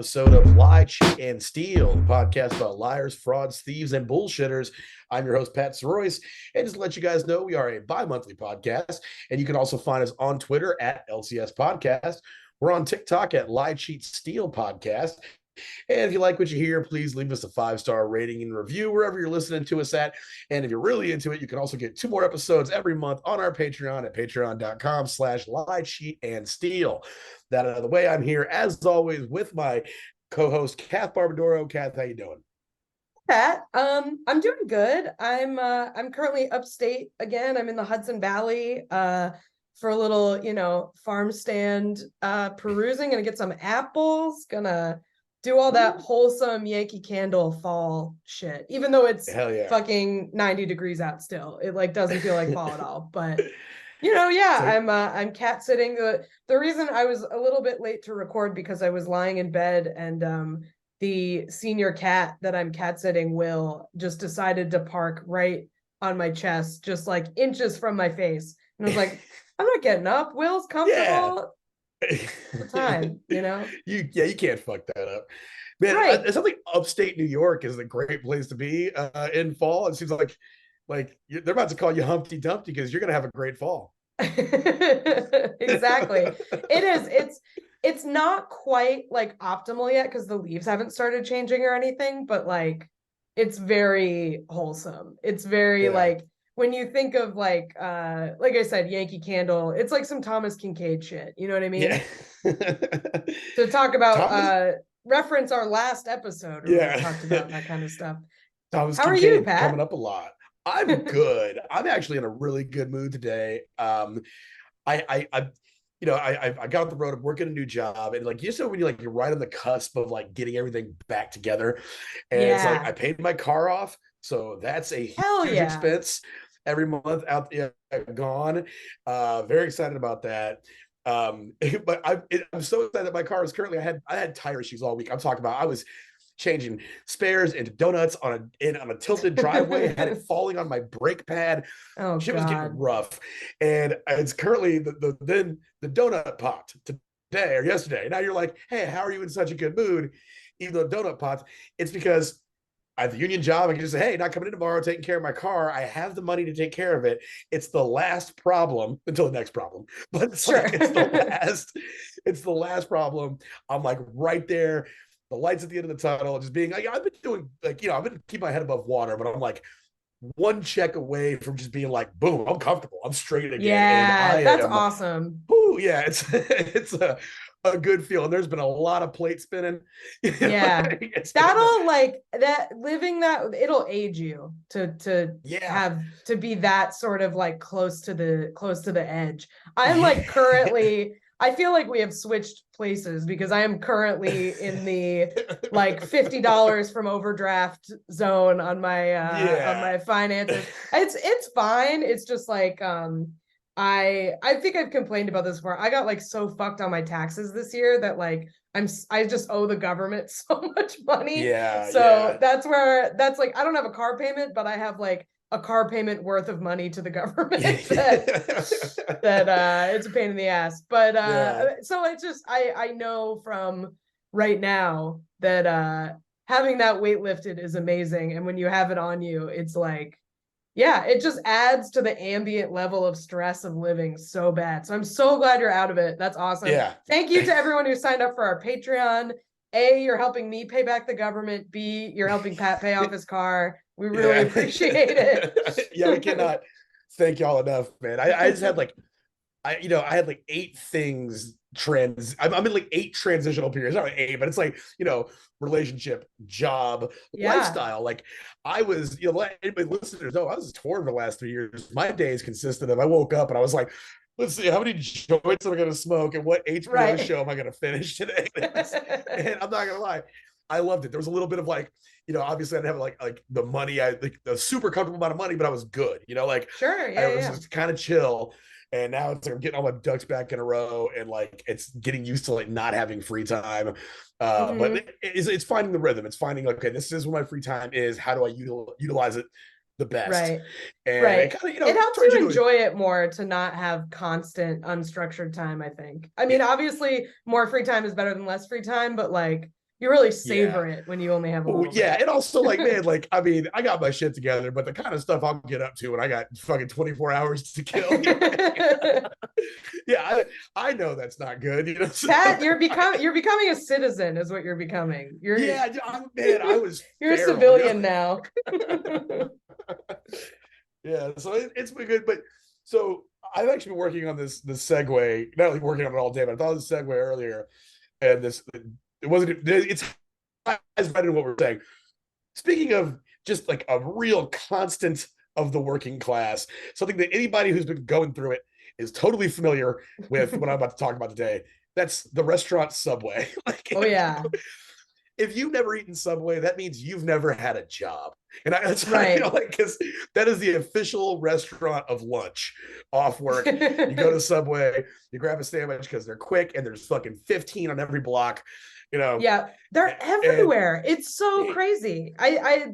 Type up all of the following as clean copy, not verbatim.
episode of Lie, Cheat, and Steal, the podcast about liars, frauds, thieves, and bullshitters. I'm your host, Pat Soroyce, and just to let you guys know, we are a bi-monthly podcast, and you can also find us on Twitter at LCS Podcast. We're on TikTok at Lie, Cheat, Steal Podcast. And if you like what you hear, please leave us a 5-star rating and review wherever you're listening to us at. And if you're really into it, you can also get 2 more episodes every month on our Patreon at patreon.com/lie, cheat, and steal. That out of the way, I'm here as always with my co-host Kath Barbadoro. Kath, how you doing? Pat, I'm doing good. I'm currently upstate again. I'm in the Hudson Valley for a little, farm stand perusing. Gonna get some apples, gonna do all that wholesome Yankee Candle fall shit, even though it's Hell yeah. fucking 90 degrees out still. It like doesn't feel like fall at all. But yeah, So- I'm cat sitting. The reason I was a little bit late to record because I was lying in bed and the senior cat that I'm cat sitting, Will, just decided to park right on my chest, just like inches from my face. And I was like, I'm not getting up. Will's comfortable. The time, you can't fuck that up, man. Right. It sounds like upstate New York is a great place to be in fall. It seems like they're about to call you Humpty Dumpty because you're gonna have a great fall. Exactly. It is. It's not quite like optimal yet because the leaves haven't started changing or anything, but like it's very wholesome. It's very like when you think of like I said, Yankee Candle, it's like some Thomas Kincaid shit. You know what I mean? Yeah. To talk about reference our last episode where we talked about that kind of stuff. Thomas How Kincaid are you, Pat? coming up a lot. I'm good. I'm actually in a really good mood today. I got off the road. I'm working a new job, and when you're right on the cusp of like getting everything back together, and it's like I paid my car off, so that's a huge expense every month out gone. Very excited about that. But I'm so excited that my car is currently. I had tire issues all week. I'm talking about I was changing spares into donuts on a tilted driveway, had it falling on my brake pad. Oh, Shit God. was getting rough. And it's currently the donut popped today or yesterday. Now you're like, hey, how are you in such a good mood? Even though donut popped, it's because I have the union job. I can just say, hey, not coming in tomorrow, taking care of my car. I have the money to take care of it. It's the last problem until the next problem. But it's it's the last problem. I'm like right there. The lights at the end of the tunnel, just being like, I've been doing I've been keeping my head above water, but I'm like one check away from just being like, boom, I'm comfortable. I'm straight again. Yeah, that's awesome. Ooh, yeah, it's a good feel. And there's been a lot of plate spinning. Yeah. That'll like that living that it'll age you to have to be that sort of like close to the edge. I'm like currently I feel like we have switched places because I am currently in the like $50 from overdraft zone on my finances. It's fine. It's just like I think I've complained about this before. I got like so fucked on my taxes this year that like I just owe the government so much money. That's like I don't have a car payment, but I have like a car payment worth of money to the government that it's a pain in the ass. But so it's just I know from right now that having that weight lifted is amazing. And when you have it on you, it's like, yeah, it just adds to the ambient level of stress of living so bad. So I'm so glad you're out of it. That's awesome. Yeah. Thank you to everyone who signed up for our Patreon. A, you're helping me pay back the government. B, you're helping Pat pay off his car. We really appreciate it. Yeah, we cannot thank y'all enough, man. I just had I had like 8 things I'm in like 8 transitional periods. Not like 8, but it's like, relationship, job, lifestyle. Like I was, anybody listeners know I was torn for the last 3 years. My days consisted of I woke up and I was like, let's see, how many joints am I going to smoke and what HBO show am I going to finish today? And I'm not going to lie, I loved it. There was a little bit of like, obviously I didn't have like the money, the super comfortable amount of money, but I was good, Sure, I was just kind of chill. And now it's like I'm getting all my ducks back in a row, and like it's getting used to like not having free time. But it's finding the rhythm. It's finding okay, this is what my free time is. How do I utilize it the best? Right. And it kinda, it helps you enjoy it more to not have constant unstructured time. I think. I mean, obviously, more free time is better than less free time, but like You really savor it when you only have a little bit. And also like, man, like, I mean, I got my shit together, but the kind of stuff I'll get up to when I got fucking 24 hours to kill. I know that's not good. You know, Pat, you're becoming a citizen, is what you're becoming. I was you're feral, a civilian now. So it's been good, but so I've actually been working on this segue, not only working on it all day, but I thought of this segue earlier, and it's as right in what we're saying. Speaking of just like a real constant of the working class, something that anybody who's been going through it is totally familiar with what I'm about to talk about today. That's the restaurant Subway. If you've never eaten Subway, that means you've never had a job. And that's right. Because that is the official restaurant of lunch off work. You go to Subway, you grab a sandwich because they're quick, and there's fucking 15 on every block. You know, they're everywhere. It's so crazy. I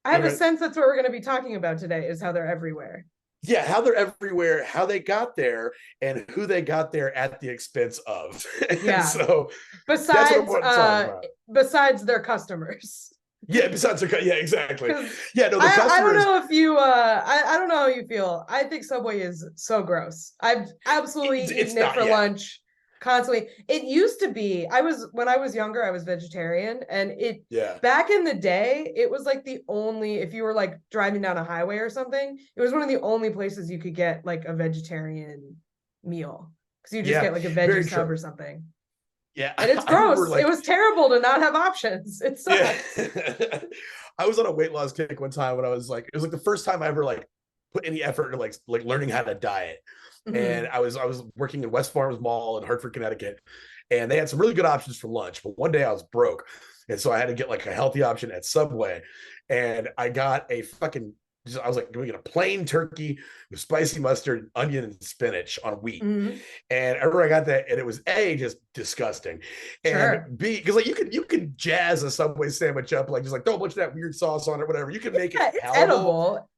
have a sense that's what we're going to be talking about today, is how they're everywhere. How they're everywhere, how they got there, and who they got there at the expense of. So besides their customers. Exactly. I don't know if you I don't know how you feel. I think Subway is so gross. I've absolutely eaten it for lunch constantly. It used to be, when I was younger, I was vegetarian, and back in the day, it was like the only, if you were like driving down a highway or something, it was one of the only places you could get like a vegetarian meal, because you just get like a veggie sub or something. And it's gross. It was terrible to not have options. It sucks. I was on a weight loss kick one time when I was like, it was like the first time I ever like put any effort into like learning how to diet. And I was working in West Farms Mall in Hartford, Connecticut, and they had some really good options for lunch. But one day I was broke, and so I had to get like a healthy option at Subway, and I got I was like doing a plain turkey with spicy mustard, onion, and spinach on wheat. And I remember I got that, and it was just disgusting, and B, because like you can jazz a Subway sandwich up, like just like throw a bunch of that weird sauce on it, whatever. You can make it edible.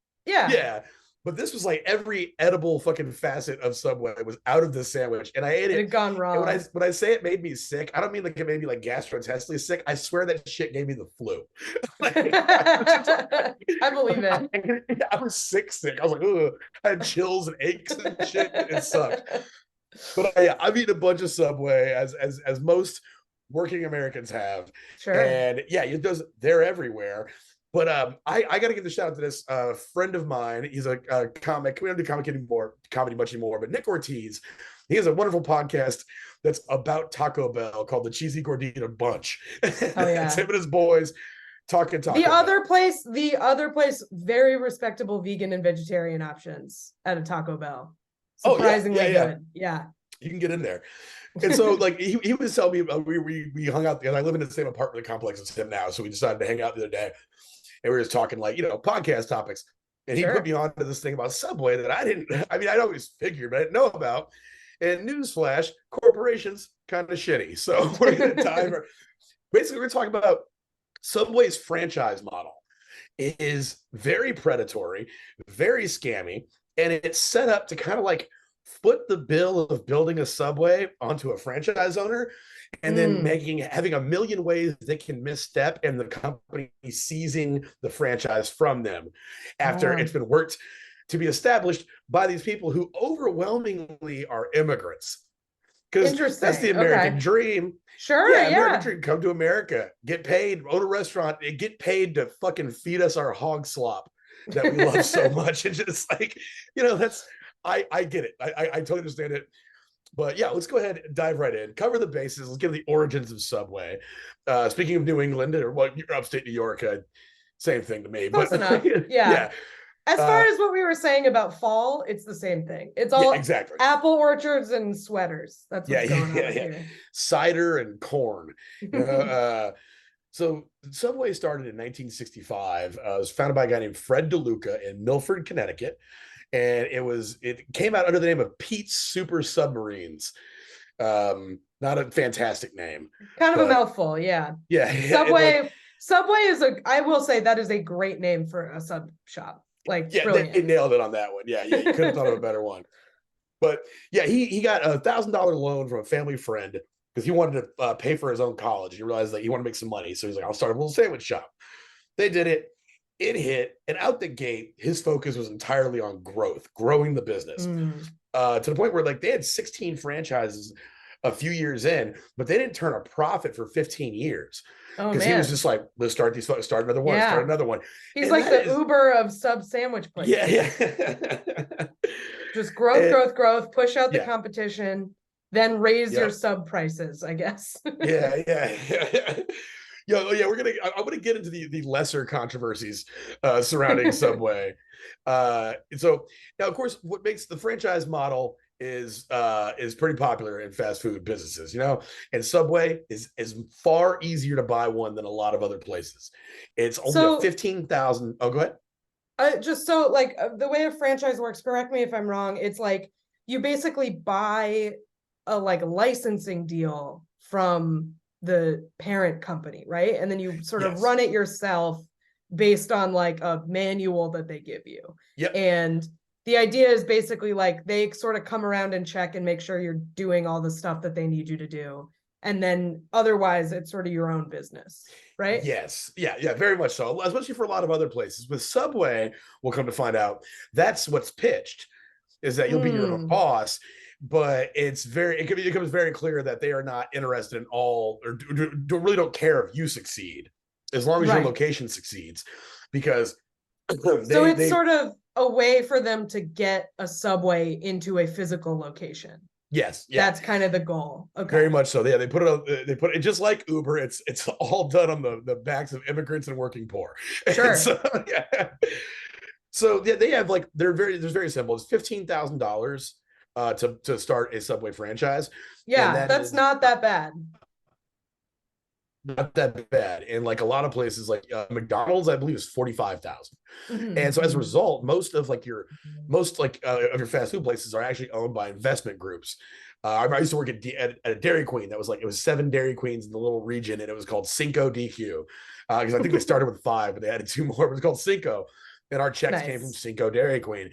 But this was like every edible fucking facet of Subway was out of the sandwich, and I ate it. It had gone wrong. And when I say it made me sick, I don't mean like it made me like gastrointestinally sick. I swear that shit gave me the flu. I believe it. I was sick. I was like, ugh. I had chills and aches and shit. It sucked. But I've eaten a bunch of Subway, as most working Americans have. And they're everywhere. But I got to give the shout out to this friend of mine. He's a comic. We don't do comedy much anymore. But Nick Ortiz, he has a wonderful podcast that's about Taco Bell called the Cheesy Gordita Bunch. It's him and his boys talking Taco Bell. The other place, very respectable vegan and vegetarian options at a Taco Bell. Surprisingly good. Yeah. You can get in there. And so like he was telling me, we hung out, and I live in the same apartment complex as him now. So we decided to hang out the other day. And we were just talking like, podcast topics. And he put me on to this thing about Subway that I'd always figured, but I didn't know about. And newsflash, corporations kind of shitty. So we're going to dive. Basically, we're talking about Subway's franchise model. It is very predatory, very scammy, and it's set up to kind of like foot the bill of building a Subway onto a franchise owner, and then having a million ways they can misstep, and the company seizing the franchise from them after it's been worked to be established by these people who overwhelmingly are immigrants. Because that's the American dream. American dream. Come to America, get paid, own a restaurant, and get paid to fucking feed us our hog slop that we love so much. And just like, that's, I get it. I totally understand it. But let's go ahead and dive right in, cover the bases. Let's give the origins of Subway. Speaking of New England, or upstate New York, same thing to me. Close enough. As far as what we were saying about fall, it's the same thing. It's all exactly apple orchards and sweaters. That's what's going on here. Cider and corn. So Subway started in 1965. It was founded by a guy named Fred DeLuca in Milford, Connecticut. And it came out under the name of Pete's Super Submarines. Not a fantastic name. Kind of a mouthful, yeah. Subway is I will say that is a great name for a sub shop. Like, brilliant. They nailed it on that one. Yeah, you couldn't have thought of a better one. But he got $1,000 loan from a family friend because he wanted to pay for his own college. He realized that he wanted to make some money. So he's like, I'll start a little sandwich shop. They did it. It hit. And out the gate, his focus was entirely on growing the business to the point where like they had 16 franchises a few years in, but they didn't turn a profit for 15 years. Because he was just like, let's start another one, start another one. He's and like the Uber of sub sandwich places. Yeah. Just growth, push out the competition, then raise your sub prices, I guess. Yeah. I'm gonna get into the lesser controversies surrounding Subway. So now, of course, what makes the franchise model is pretty popular in fast food businesses, and Subway is far easier to buy one than a lot of other places. It's only a 15,000. Oh, go ahead. Just so like the way a franchise works, correct me if I'm wrong, it's like you basically buy a like licensing deal from the parent company, right? And then you sort of run it yourself based on like a manual that they give you. Yep. And the idea is basically like they sort of come around and check and make sure you're doing all the stuff that they need you to do. And then otherwise it's sort of your own business, right? Yes. Yeah, very much so. Especially for a lot of other places. With Subway, we'll come to find out that's what's pitched, is that you'll be your own boss. But it becomes very clear that they are not interested in all, or really don't care if you succeed, as long as your location succeeds, because so it's sort of a way for them to get a Subway into a physical location. Yes, yeah, that's kind of the goal. Okay, very much so. Yeah, they put it just like Uber. It's all done on the backs of immigrants and working poor. Sure. So they have like they're very simple. It's $15,000. To start a Subway franchise. Yeah, that's not that bad. Not that bad. And like a lot of places, like McDonald's, I believe is 45,000. And so as a result, most of your fast food places are actually owned by investment groups. I used to work at a Dairy Queen. It was 7 Dairy Queens in the little region, and it was called Cinco DQ. Because I think they started with 5, but they added 2 more. It was called Cinco, and our checks came from Cinco Dairy Queen.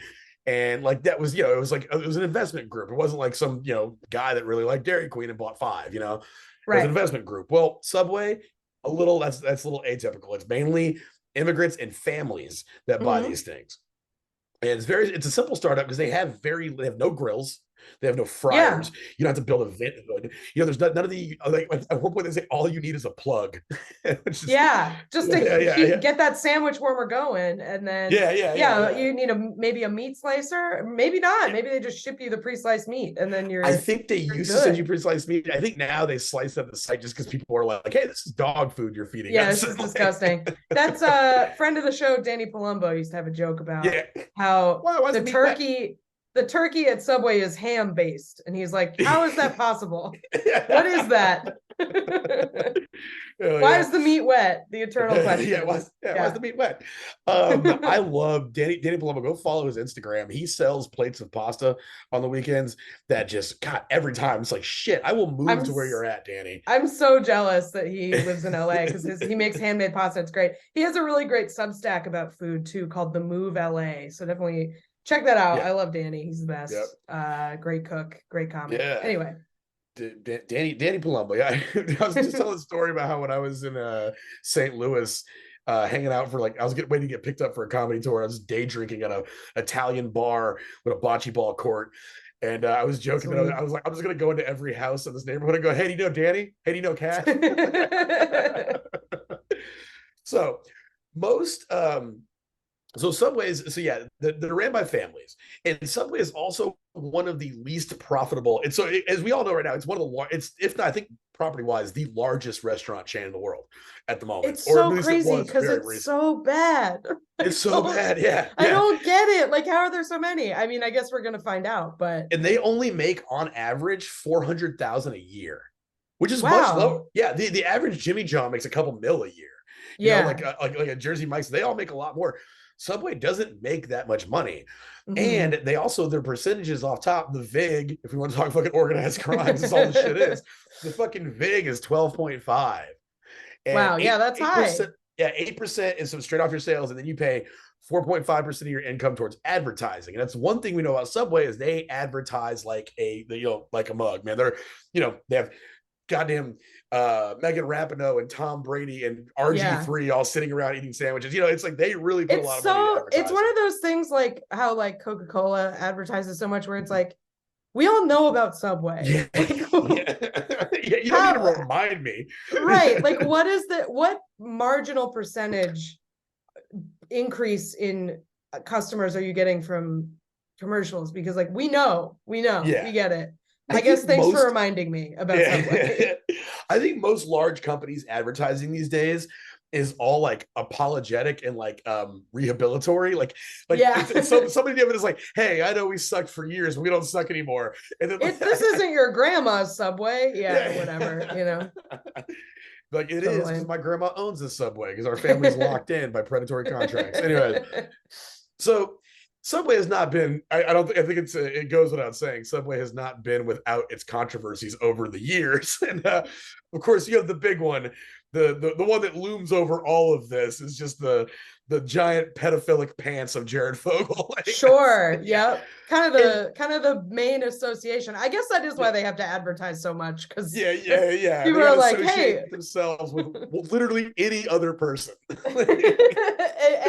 And like that was, it was an investment group. It wasn't like some, guy that really liked Dairy Queen and bought 5, It was an investment group. Well, Subway, that's a little atypical. It's mainly immigrants and families that buy these things. And it's a simple startup because they have no grills. They have no fryers. You don't have to build a vent hood. There's none of the, like, at one point they say all you need is a plug. Just to get that sandwich warmer going. And then you need maybe a meat slicer, maybe not. Maybe they just ship you the pre-sliced meat and then I think they used to send you pre-sliced meat. I think now they slice at the site just because people are like, hey, this is dog food you're feeding us. This is disgusting. That's a friend of the show, Danny Palumbo, used to have a joke about how the turkey at Subway is ham based. And he's like, how is that possible? What is that? Why is the meat wet? The eternal question. Why is the meat wet? I love Danny Palumbo. Go follow his Instagram. He sells plates of pasta on the weekends that just, God, every time it's like, shit, I will move to where you're at, Danny. I'm so jealous that he lives in LA because he makes handmade pasta. It's great. He has a really great Substack about food too called The Move LA. So definitely check that out. I love Danny. He's the best. Great cook, great comic. Anyway. Danny Palumbo. Yeah, I was just telling a story about how when I was in St. Louis, hanging out for I was waiting to get picked up for a comedy tour. I was day drinking at a Italian bar with a bocce ball court, and I was joking that I was like, I'm just gonna go into every house in this neighborhood and go, hey, do you know Danny? Hey, do you know Cash? So most so Subways, they're ran by families, and Subway is also one of the least profitable. And so, as we all know right now, it's one of the if not, I think property-wise, the largest restaurant chain in the world at the moment. It's so crazy because it's so bad. It's so bad, yeah. I don't get it. Like, how are there so many? I mean, I guess we're gonna find out, but and they only make on average $400,000 a year, which is much lower. Yeah, the average Jimmy John makes a couple mil a year. You know, like a Jersey Mike's, they all make a lot more. Subway doesn't make that much money. And they also, their percentages off top, the VIG, if we want to talk fucking organized crimes, is all the shit is. The fucking VIG is 12.5. Wow, that's high. Yeah, 8% is some straight off your sales, and then you pay 4.5% of your income towards advertising. And that's one thing we know about Subway is they advertise like a mug, man. They're, they have goddamn Megan Rapinoe and Tom Brady and RG3 all sitting around eating sandwiches. You know, it's like they really put a lot of money into advertising. It's one of those things like how like Coca-Cola advertises so much where it's like, we all know about Subway. Yeah. Yeah, you don't need to remind me. Right. Like what marginal percentage increase in customers are you getting from commercials? Because like we know, yeah. We get it. I guess thanks for reminding me about Subway. I think most large companies advertising these days is all like apologetic and like rehabilitory. Like yeah. Somebody is like, hey, I know we sucked for years, but we don't suck anymore. And then this isn't your grandma's Subway. Yeah, whatever, you know. Like it is because my grandma owns the Subway because our family's locked in by predatory contracts. Anyway, so Subway has not been, I think it goes without saying, Subway has not been without its controversies over the years. And of course, you have the big one, the one that looms over all of this is just the giant pedophilic pants of Jared Fogle. Sure. Yep. Kind of the main association. I guess that is why they have to advertise so much, because people are like, hey, themselves with literally any other person.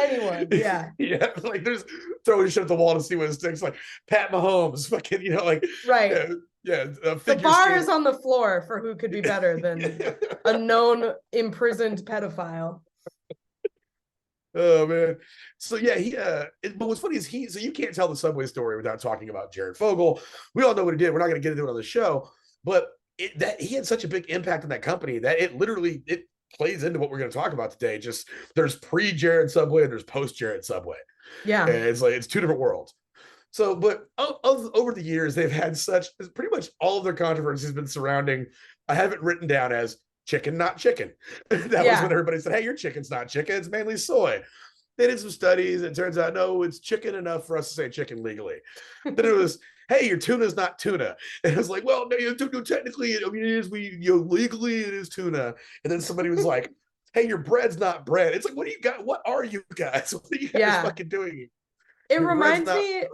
Anyone. Yeah. Yeah. Like there's throwing shit at the wall to see what it sticks. Like Pat Mahomes, fucking, you know, like right. The bar is on the floor for who could be better than a known imprisoned pedophile. Oh man. So yeah, but what's funny is so you can't tell the Subway story without talking about Jared Fogle. We all know what he did. We're not going to get into it on the show, but that he had such a big impact on that company that it plays into what we're going to talk about today. Just there's pre-Jared Subway and there's post-Jared Subway. Yeah. And it's two different worlds. So, but over the years, they've had pretty much all of their controversies has been surrounding, I have it written down as chicken, not chicken. That was when everybody said, hey, your chicken's not chicken, it's mainly soy. They did some studies. It turns out, no, it's chicken enough for us to say chicken legally. Then it was, hey, your tuna's not tuna. And it was like, well, no, technically, I mean, it is, legally it is tuna. And then somebody was like, hey, your bread's not bread. It's like, what do you got? What are you guys? What are you guys fucking doing? It reminds me,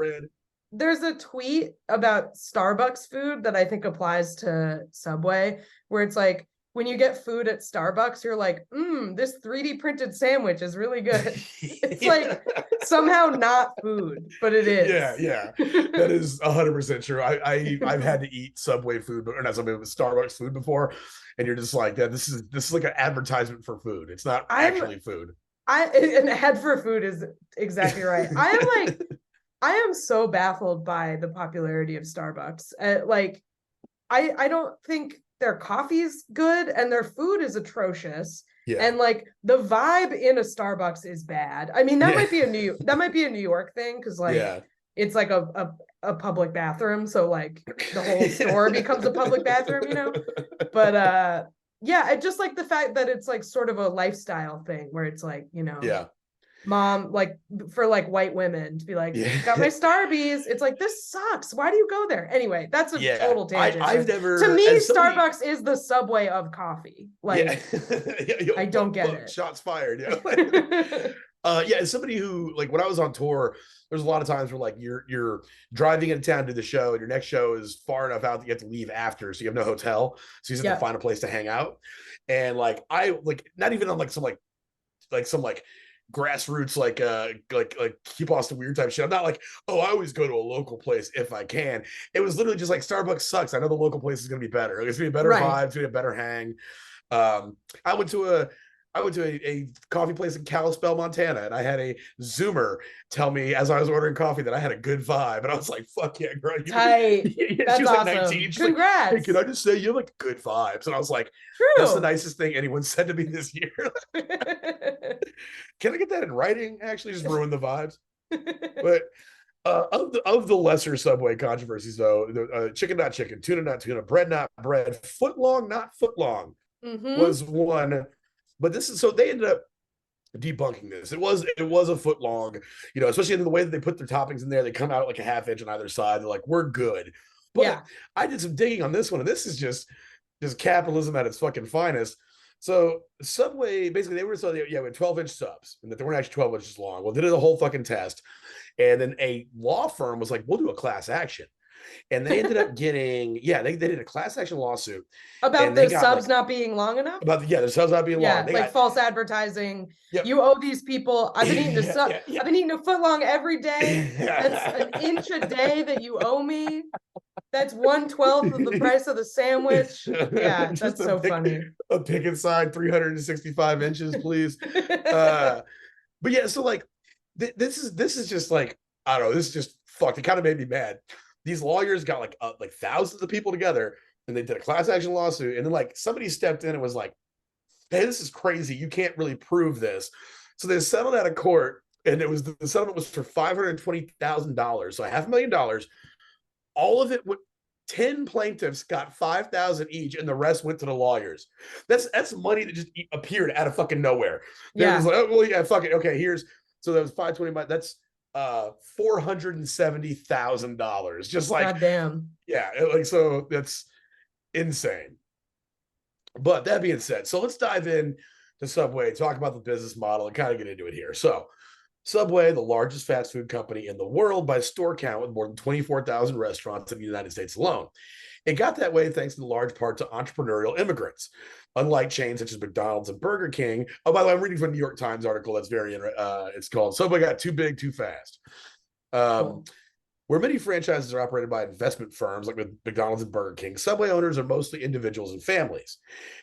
there's a tweet about Starbucks food that I think applies to Subway, where it's like, when you get food at Starbucks, you're like, this 3D printed sandwich is really good. It's like somehow not food, but it is. Yeah. That is 100% true. I've had to eat Subway food, or not Subway, but Starbucks food before. And you're just like, this is like an advertisement for food. It's not actually food. An ad for food is exactly right. I am so baffled by the popularity of Starbucks. I don't think their coffee's good and their food is atrocious. Yeah. And like the vibe in a Starbucks is bad. I mean, that might be a New York thing, because it's like a public bathroom. So like the whole store becomes a public bathroom, you know? But I just like the fact that it's like sort of a lifestyle thing where it's like, you know, mom, like for like white women to be like, got my Starbies. It's like, this sucks. Why do you go there? Anyway, that's a total tangent. I've never, to me, Starbucks is the Subway of coffee. Like, I don't get it. Shots fired. As somebody who, like, when I was on tour, there's a lot of times where like you're driving into town to the show, and your next show is far enough out that you have to leave after, so you have no hotel, so you have to find a place to hang out. And like I like not even on like some grassroots like keep Austin weird type shit. I'm not like, oh, I always go to a local place if I can. It was literally just like, Starbucks sucks. I know the local place is gonna be better. It's gonna be a better vibe, it's gonna be a better hang. I went to a coffee place in Kalispell, Montana, and I had a Zoomer tell me as I was ordering coffee that I had a good vibe, and I was like, "Fuck yeah, girl!" Tight. That's she was awesome. Like 19. She's Congrats. Like, hey, can I just say you have like good vibes? And I was like, true. That's the nicest thing anyone said to me this year. Can I get that in writing? Actually, just ruin the vibes. But of the lesser Subway controversies, though, chicken not chicken, tuna not tuna, bread not bread, foot long not foot long was one. But this is, so they ended up debunking this. It was a foot long, you know, especially in the way that they put their toppings in there. They come out like a half inch on either side. They're like, we're good. But I did some digging on this one, and this is just capitalism at its fucking finest. So Subway, basically, they were we had 12-inch subs, and that they weren't actually 12 inches long. Well, they did a whole fucking test, and then a law firm was like, we'll do a class action. And they ended up getting, they did a class action lawsuit. About And they the got subs not being long enough? the subs not being long. Yeah, like false advertising. Yep. You owe these people. I've been eating Yeah. I've been eating a foot long every day. That's an inch a day that you owe me. That's 1/12 of the price of the sandwich. Yeah, that's so funny. A pick inside 365 inches, please. But yeah, so like this is just like, I don't know, this is just fucked. It kind of made me mad. These lawyers got like thousands of people together and they did a class action lawsuit, and then like somebody stepped in and was like, hey, this is crazy, you can't really prove this. So they settled out of court, and it was the settlement was for $520,000, so $500,000. All of it, 10 plaintiffs got 5,000 each, and the rest went to the lawyers. That's money that just appeared out of fucking nowhere. They're just like, oh well, yeah, fuck it, okay, here's, so that was 520, that's $470,000. Just like, goddamn. Yeah, like, so that's insane. But that being said, so let's dive in to Subway, talk about the business model, and kind of get into it here. So Subway, the largest fast food company in the world by store count, with more than 24,000 restaurants in the United States alone. It got that way thanks in large part to entrepreneurial immigrants. Unlike chains such as McDonald's and Burger King. Oh, by the way, I'm reading from a New York Times article that's it's called Subway Got Too Big, Too Fast. Cool. Where many franchises are operated by investment firms like with McDonald's and Burger King, Subway owners are mostly individuals and families.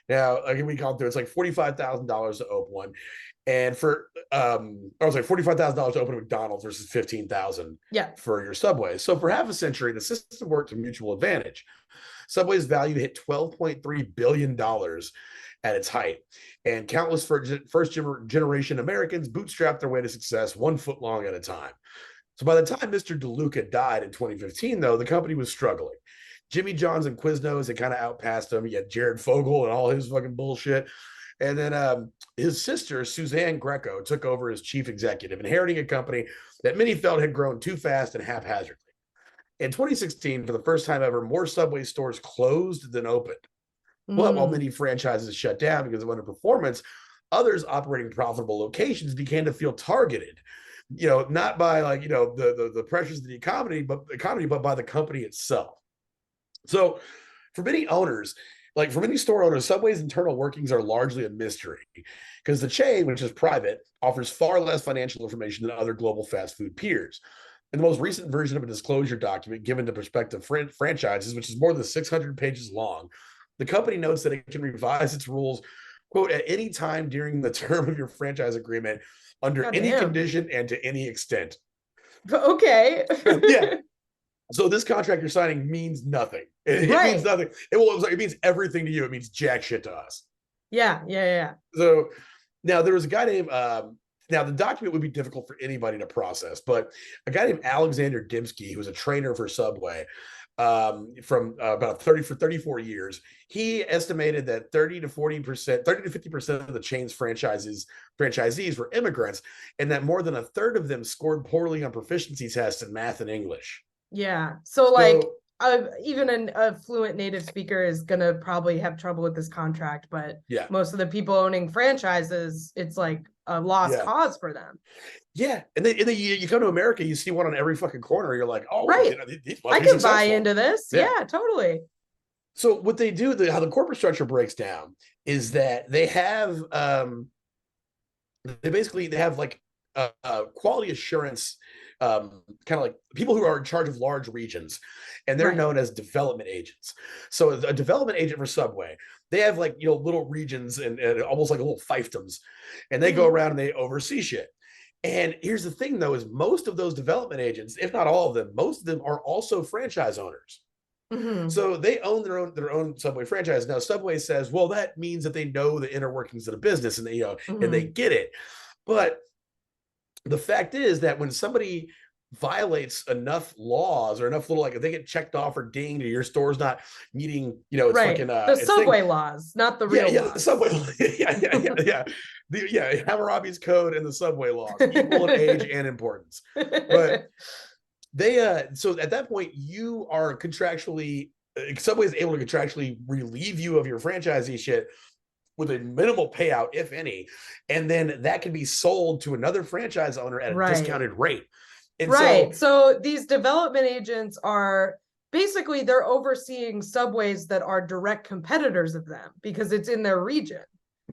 Now, like we call it through, it's like $45,000 to open one. And for I was like $45,000 to open a McDonald's versus $15,000 for your Subway. So for half a century, the system worked to mutual advantage. Subway's value hit $12.3 billion at its height, and countless first generation Americans bootstrapped their way to success 1 foot long at a time. So by the time Mr. DeLuca died in 2015, though, the company was struggling. Jimmy John's and Quiznos had kind of outpassed him. You had Jared Fogle and all his fucking bullshit. And then his sister, Suzanne Greco, took over as chief executive, inheriting a company that many felt had grown too fast and haphazardly. In 2016, for the first time ever, more Subway stores closed than opened. But while many franchises shut down because of underperformance, others operating profitable locations began to feel targeted. Not by like, the pressures of the economy, but by the company itself. So for many owners, like for many store owners, Subway's internal workings are largely a mystery because the chain, which is private, offers far less financial information than other global fast food peers. In the most recent version of a disclosure document given to prospective franchises, which is more than 600 pages long, the company notes that it can revise its rules, quote, at any time during the term of your franchise agreement, under any condition and to any extent. Okay. Yeah. So this contract you're signing means nothing. It means nothing. It means everything to you. It means jack shit to us. Yeah. So now there was a guy named, now the document would be difficult for anybody to process, but a guy named Alexander Dimsky, who was a trainer for Subway from about 34 years, he estimated that 30 to 50% of the chain's franchisees were immigrants, and that more than a third of them scored poorly on proficiency tests in math and English. Yeah. So like even a fluent native speaker is going to probably have trouble with this contract, but most of the people owning franchises, it's like a lost cause for them. Yeah. And then you come to America, you see one on every fucking corner. You're like, oh, right. I can buy into this. Yeah, totally. So what they do, how the corporate structure breaks down is that they have, they have like quality assurance, kind of like people who are in charge of large regions, and they're known as development agents. So a development agent for Subway, they have like, little regions and almost like little fiefdoms, and they go around and they oversee shit. And here's the thing though, is most of those development agents, if not all of them, most of them are also franchise owners. So they own their own Subway franchise. Now Subway says, well, that means that they know the inner workings of the business, and they, and they get it. But the fact is that when somebody violates enough laws or enough little, like if they get checked off or dinged, or your store's not meeting, it's fucking the Subway laws, not the real laws. The Subway, the Hammurabi's code and the Subway laws, equal in age and importance. But they so at that point you are contractually, Subway is able to contractually relieve you of your franchisee shit with a minimal payout, if any, and then that can be sold to another franchise owner at a discounted rate. And so these development agents are basically they're overseeing subways that are direct competitors of them because it's in their region.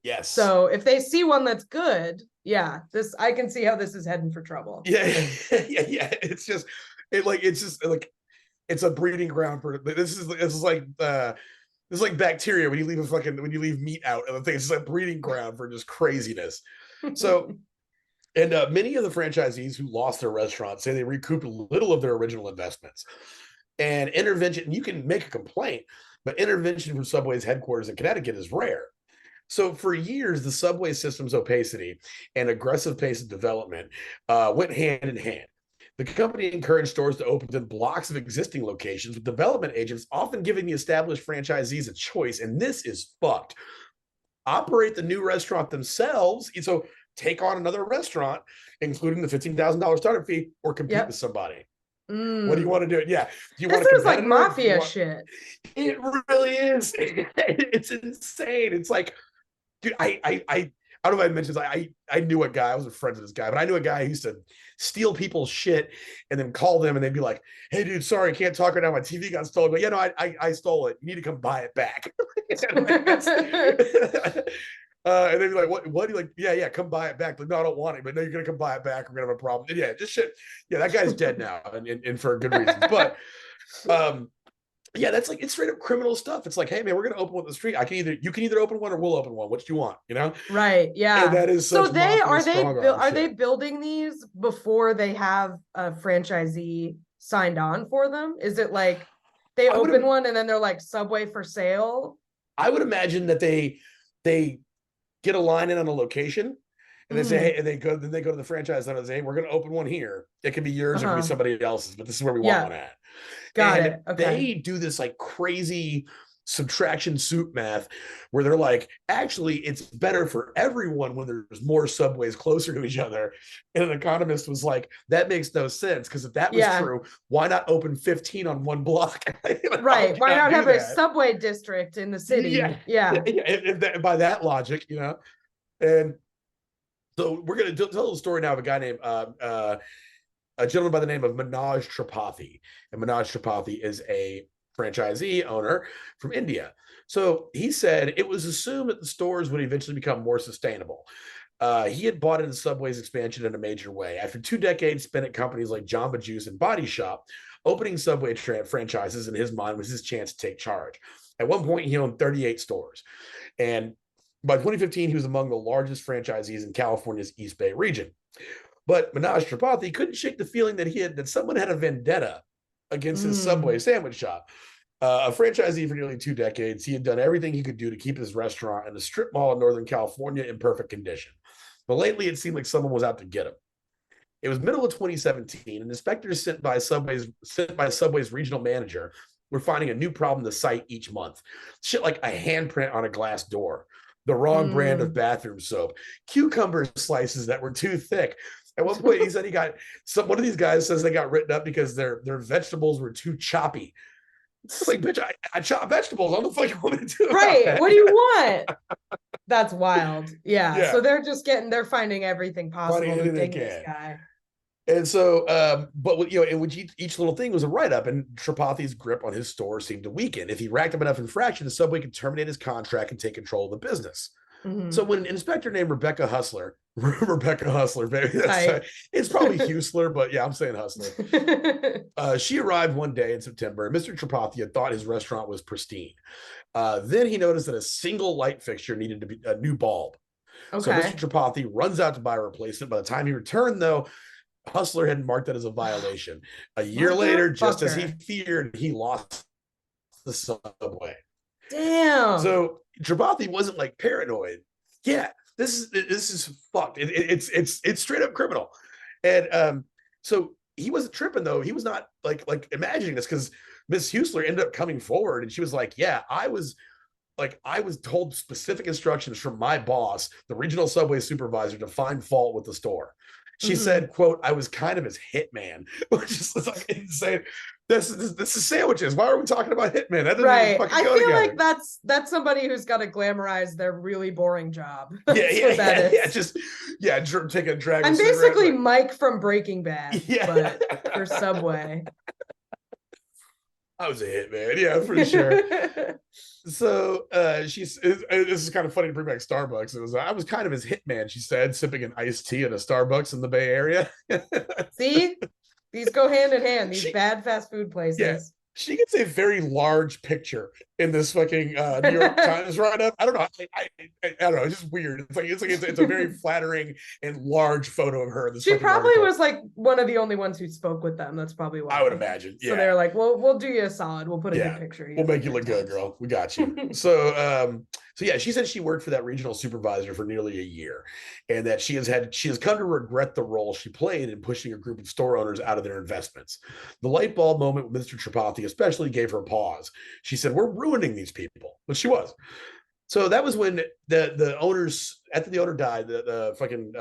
Yes. So if they see one that's good, yeah, I can see how this is heading for trouble. Yeah. Yeah. It's just it's a breeding ground for this is like bacteria when you leave meat out and the thing. It's a breeding ground for just craziness. So and many of the franchisees who lost their restaurants say they recouped little of their original investments. And intervention, you can make a complaint, but intervention from Subway's headquarters in Connecticut is rare. So for years, the subway system's opacity and aggressive pace of development went hand in hand. The company encouraged stores to open in blocks of existing locations, with development agents often giving the established franchisees a choice. And this is fucked. Operate the new restaurant themselves. So take on another restaurant, including the $15,000 startup fee, or compete with somebody. What do you want to do? Yeah. Do you this want is like mafia shit. It really is. It's insane. It's like, dude, I don't know if I mentioned this. I knew a guy, I wasn't friends with this guy, but I knew a guy who used to steal people's shit and then call them and they'd be like, hey dude, sorry, I can't talk right now. My TV got stolen. But yeah, no, I stole it. You need to come buy it back. And they'd be like, what? Like, yeah, come buy it back. Like, no, I don't want it, but no, you're gonna come buy it back. We're gonna have a problem. And yeah, just shit. Yeah, that guy's dead now, and for good reasons. But yeah, that's like, it's straight up criminal stuff. It's like, hey man, we're gonna open one on the street. You can either open one or we'll open one. What do you want? You know? Right. Yeah. And that is so they building these before they have a franchisee signed on for them? Is it like they open one and then they're like Subway for sale? I would imagine that they get a line in on a location and they say, hey, and they go to the franchise and they say, hey, we're going to open one here. It can be yours, or it can be somebody else's, but this is where we want one at. Got it. Okay. They do this like crazy subtraction soup math where they're like, actually, it's better for everyone when there's more subways closer to each other. And an economist was like, that makes no sense, because if that was true, why not open 15 on one block? Right. Why not have a subway district in the city? Yeah. By that logic, you know. And so we're going to tell the story now of a guy named a gentleman by the name of Manoj Tripathi. And Manoj Tripathi is a franchisee owner from India. So he said it was assumed that the stores would eventually become more sustainable. He had bought into Subway's expansion in a major way. After 2 decades spent at companies like Jamba Juice and Body Shop, opening Subway franchises in his mind was his chance to take charge. At one point, he owned 38 stores. And by 2015, he was among the largest franchisees in California's East Bay region. But Manoj Tripathi couldn't shake the feeling that someone had a vendetta against his Subway sandwich shop. A franchisee for nearly 2 decades, he had done everything he could do to keep his restaurant in a strip mall in Northern California in perfect condition. But lately, it seemed like someone was out to get him. It was middle of 2017, and inspectors sent by Subway's regional manager were finding a new problem to cite each month. Shit like a handprint on a glass door, the wrong brand of bathroom soap, cucumber slices that were too thick. At one point, he said one of these guys says they got written up because their vegetables were too choppy. It's like, bitch, I chop vegetables. What the fuck you want me to do? Right. What do you want? That's wild. Yeah. So they're finding everything possible to ding this guy. And so, but in which each little thing was a write-up, and Tripathi's grip on his store seemed to weaken. If he racked up enough infractions, Subway could terminate his contract and take control of the business. So when an inspector named Rebecca Hustler, baby, it's probably Hustler, but yeah, I'm saying Hustler. She arrived one day in September, and Mr. Tripathi had thought his restaurant was pristine. Then he noticed that a single light fixture needed to be a new bulb. Okay. So Mr. Tripathi runs out to buy a replacement. By the time he returned, though, Hustler had marked that as a violation. A year later, just as he feared, he lost the Subway. Damn. So Tripathi wasn't like paranoid. Yeah, this is fucked. It's straight up criminal. And so he wasn't tripping though. He was not like imagining this, because Miss Hustler ended up coming forward and she was like, yeah, I was told specific instructions from my boss, the regional Subway supervisor, to find fault with the store. She said, quote, I was kind of his hitman, which is like insane. This is sandwiches. Why are we talking about hitman? That doesn't right. I feel together. Like that's somebody who's got to glamorize their really boring job. Yeah. Take a drag. I'm basically Mike from Breaking Bad, but for Subway. I was a hitman. Yeah, for sure. So this is kind of funny to bring back Starbucks. I was kind of his hitman, she said, sipping an iced tea at a Starbucks in the Bay Area. See, these go hand in hand, these she, bad fast food places. yeah, she gets a very large picture in this fucking New York Times write-up. I don't know. I don't know. It's just weird. It's a very flattering and large photo of her in this. She probably article. was like one of the only ones who spoke with them. That's probably why. I would imagine. Yeah. So they're like, "Well, we'll do you a solid. We'll put a good picture. We'll make you look good, girl. We got you." So yeah, she said she worked for that regional supervisor for nearly a year, and that she has come to regret the role she played in pushing a group of store owners out of their investments. The light bulb moment with Mr. Tripathi especially gave her pause. She said, "We're ruining these people," but she was. So that was when the owners, after the owner died, the fucking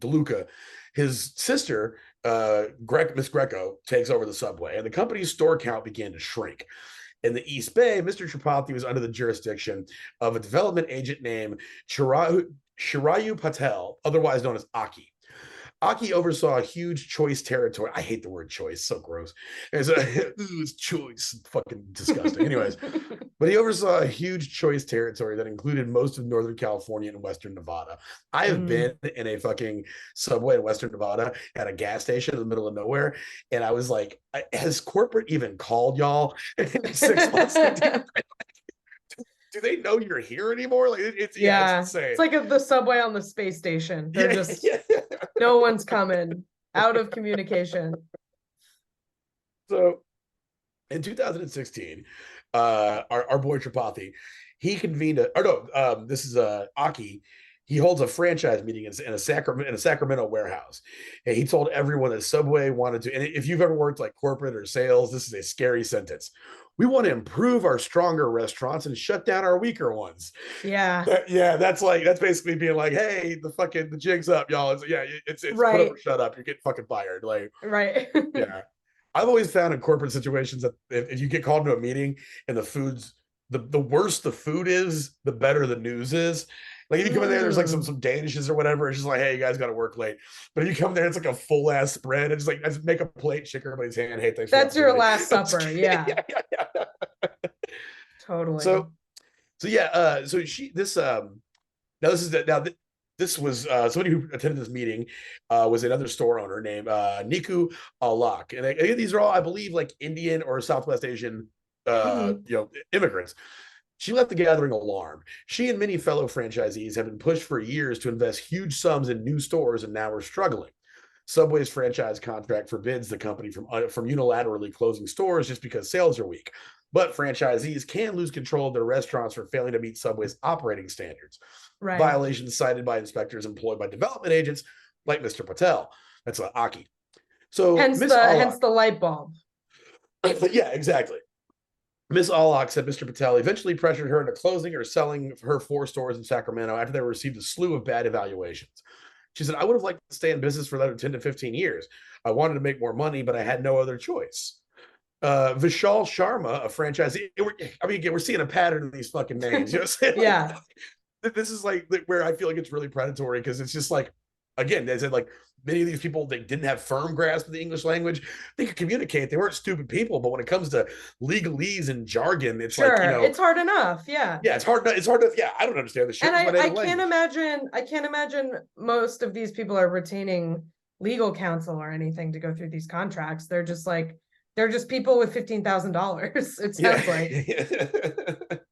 DeLuca, his sister, Miss Greco, takes over the Subway, and the company's store count began to shrink. In the East Bay, Mr. Tripathi was under the jurisdiction of a development agent named Shirayu Patel, otherwise known as Aki. Aki oversaw a huge choice territory. I hate the word choice, so gross. It's choice, fucking disgusting. Anyways, but he oversaw a huge choice territory that included most of Northern California and Western Nevada. I have been in a fucking Subway in Western Nevada at a gas station in the middle of nowhere, and I was like, has corporate even called y'all in 6 months? Do they know you're here anymore? Like it's insane. It's like the Subway on the space station. They're just no one's coming, out of communication. So in 2016, our boy Tripathi, he convened this is Aki. He holds a franchise meeting in a Sacramento warehouse, and he told everyone that Subway wanted to. And if you've ever worked like corporate or sales, this is a scary sentence. We want to improve our stronger restaurants and shut down our weaker ones. Yeah. That's basically being like, hey, the jig's up, y'all. It's right. Put up or shut up. You're getting fucking fired. Like, right. Yeah. I've always found in corporate situations that if you get called to a meeting and the worse the food is, the better the news is. Like if you come in there, there's like some danishes or whatever. It's just like, hey, you guys got to work late. But if you come there, it's like a full ass spread. It's like, I just make a plate, shake everybody's hand. Hey, thanks. That's your last supper. Yeah. Totally. So yeah. So this was somebody who attended this meeting was another store owner named Niku Alak, and these are all, I believe, like Indian or Southwest Asian, immigrants. She left the gathering alarmed. She and many fellow franchisees have been pushed for years to invest huge sums in new stores and now are struggling. Subway's franchise contract forbids the company from unilaterally closing stores just because sales are weak. But franchisees can lose control of their restaurants for failing to meet Subway's operating standards. Right. Violations cited by inspectors employed by development agents like Mr. Patel. That's Aki. So hence the light bulb. Yeah, exactly. Ms. Alak said Mr. Patel eventually pressured her into closing or selling her 4 stores in Sacramento after they received a slew of bad evaluations. She said, I would have liked to stay in business for another 10 to 15 years. I wanted to make more money, but I had no other choice. Vishal Sharma, a franchisee. We're seeing a pattern in these fucking names. You know what I'm saying? Yeah. This is like where I feel like it's really predatory because it's just like, again, they said like many of these people, they didn't have firm grasp of the English language. They could communicate. They weren't stupid people, but when it comes to legalese and jargon, it's like, it's hard enough. Yeah. Yeah, it's hard. Yeah, I don't understand the shit. And I can't imagine most of these people are retaining legal counsel or anything to go through these contracts. They're just people with $15,000. It sounds like.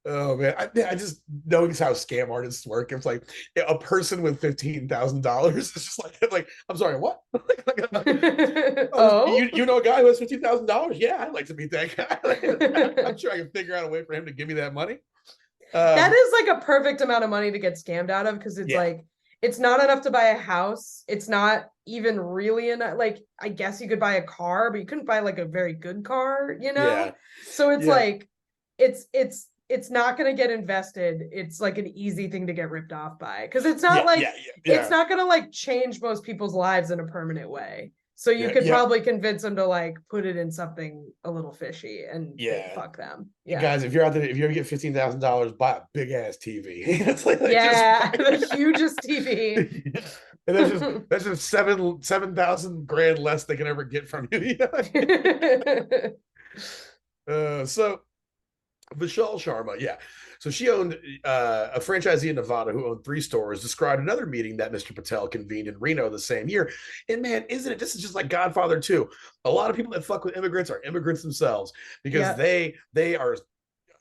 Oh man, I just knowing how scam artists work. It's like a person with $15,000 is just like I'm sorry, what? You know a guy who has $15,000? Yeah, I'd like to meet that guy. I'm sure I can figure out a way for him to give me that money. That is like a perfect amount of money to get scammed out of because it's like it's not enough to buy a house. It's not even really enough. Like I guess you could buy a car, but you couldn't buy like a very good car, Yeah. So it's like it's not going to get invested. It's like an easy thing to get ripped off by because it's not it's not going to like change most people's lives in a permanent way. So you could probably convince them to like put it in something a little fishy and fuck them. Yeah. Guys, if you're out there, if you ever get $15,000, buy a big ass TV. It's like the hugest TV. And that's just 7,000 grand less they can ever get from you. So Vishal Sharma, yeah. So she owned a franchisee in Nevada who owned 3 stores, described another meeting that Mr. Patel convened in Reno the same year. And man, isn't it? This is just like Godfather 2. A lot of people that fuck with immigrants are immigrants themselves because Yep. they are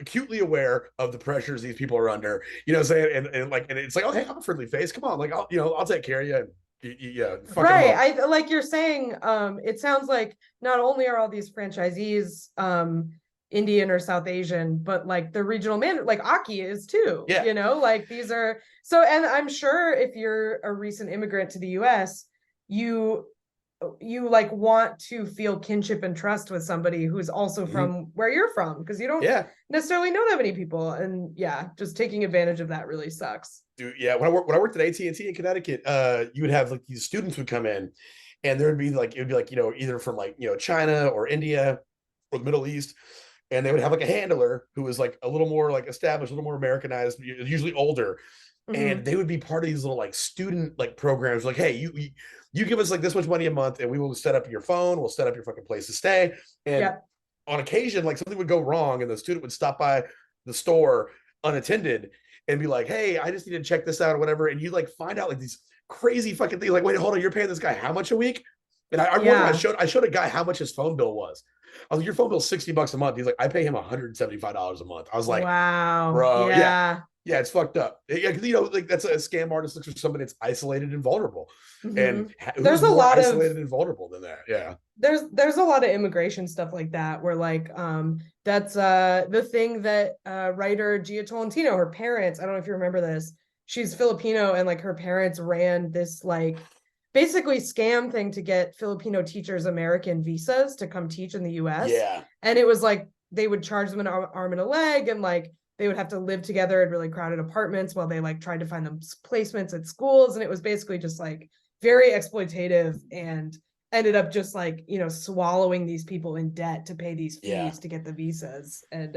acutely aware of the pressures these people are under. You know what I'm saying? And it's like, oh hey, I'm a friendly face. Come on, like I'll take care of you. Yeah, fuck them Right. up. I like you're saying, it sounds like not only are all these franchisees Indian or South Asian, but like the regional manager, like Aki is too, Yeah, like these are so, and I'm sure if you're a recent immigrant to the US, you like want to feel kinship and trust with somebody who's also mm-hmm. from where you're from, because you don't Yeah. necessarily know that many people. And yeah, just taking advantage of that really sucks. Dude, yeah. When I worked at AT&T in Connecticut, you would have like these students would come in, and there would be like it would be like either from like China or India or the Middle East, and they would have like a handler who was like a little more like established, a little more Americanized, usually older, and Mm-hmm. they would be part of these little like student like programs. Like, hey, you give us like this much money a month, and we will set up your phone, we'll set up your fucking place to stay, and Yeah. on occasion, like something would go wrong, and the student would stop by the store unattended and be like, "Hey, I just need to check this out or whatever." And you like find out like these crazy fucking things. Like, wait, hold on, you're paying this guy how much a week? And I remember Yeah. I showed a guy how much his phone bill was. I was like, your phone bill's $60 a month. He's like, I pay him $175 a month. I was like, Wow. bro, yeah, Yeah. yeah, it's fucked up. Yeah, because like that's a scam artist looks for somebody that's isolated and vulnerable. Mm-hmm. And There's who's a more lot of isolated and vulnerable than that? Yeah. there's a lot of immigration stuff like that where like that's the thing that writer Gia Tolentino, her parents, I don't know if you remember this, she's Filipino, and like her parents ran this like basically scam thing to get Filipino teachers American visas to come teach in the US. Yeah. And it was like they would charge them an arm and a leg, and like they would have to live together in really crowded apartments while they like tried to find them placements at schools. And it was basically just like very exploitative, and ended up just like swallowing these people in debt to pay these Yeah. fees to get the visas. And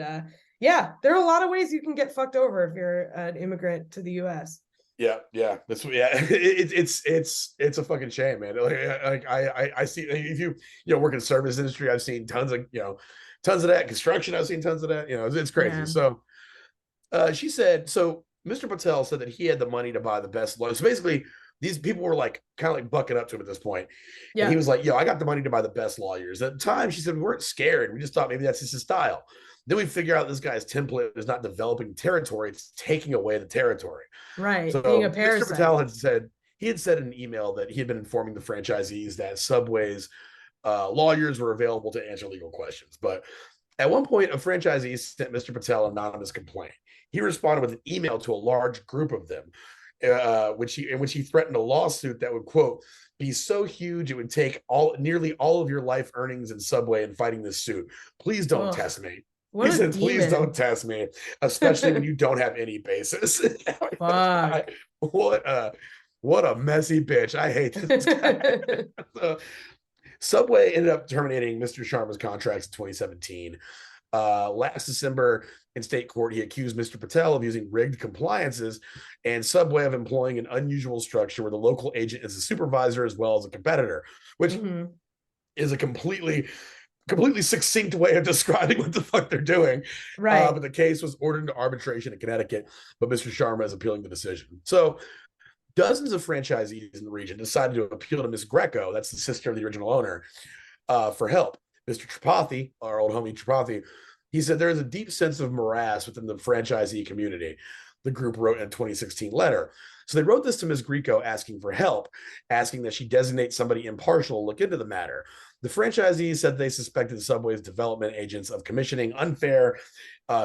yeah, there are a lot of ways you can get fucked over if you're an immigrant to the US. Yeah, yeah, that's yeah. It's a fucking shame, man. Like I see if you work in the service industry, I've seen tons of tons of that. Construction, I've seen tons of that. It's crazy. Yeah. So she said, so Mr. Patel said that he had the money to buy the best lawyers. So basically, these people were like kind of like bucking up to him at this point. And he Yeah. was like, yo, I got the money to buy the best lawyers. At the time, she said, we weren't scared. We just thought maybe that's just his style. Then we figure out this guy's template is not developing territory, it's taking away the territory. Right. Being a So Mr. parasite. Patel had said in an email that he had been informing the franchisees that Subway's lawyers were available to answer legal questions. But at one point, a franchisee sent Mr. Patel an anonymous complaint. He responded with an email to a large group of them, in which he threatened a lawsuit that would, quote, be so huge it would take nearly all of your life earnings in Subway in fighting this suit. Please don't Ugh, test me. what He a said, please don't demon. test me, especially when you don't have any basis. Fuck. What a messy bitch. I hate this guy. Subway ended up terminating Mr. Sharma's contracts in 2017. Last December, in state court, he accused Mr. Patel of using rigged compliances and Subway of employing an unusual structure where the local agent is a supervisor as well as a competitor, which Mm-hmm. is a completely succinct way of describing what the fuck they're doing. Right. But the case was ordered into arbitration in Connecticut, but Mr. Sharma is appealing the decision. So dozens of franchisees in the region decided to appeal to Ms. Greco, that's the sister of the original owner, for help. Mr. Tripathi, our old homie Tripathi, he said there is a deep sense of morass within the franchisee community, the group wrote in a 2016 letter. So they wrote this to Ms. Greco asking for help, asking that she designate somebody impartial to look into the matter. The franchisees said they suspected Subway's development agents of commissioning unfair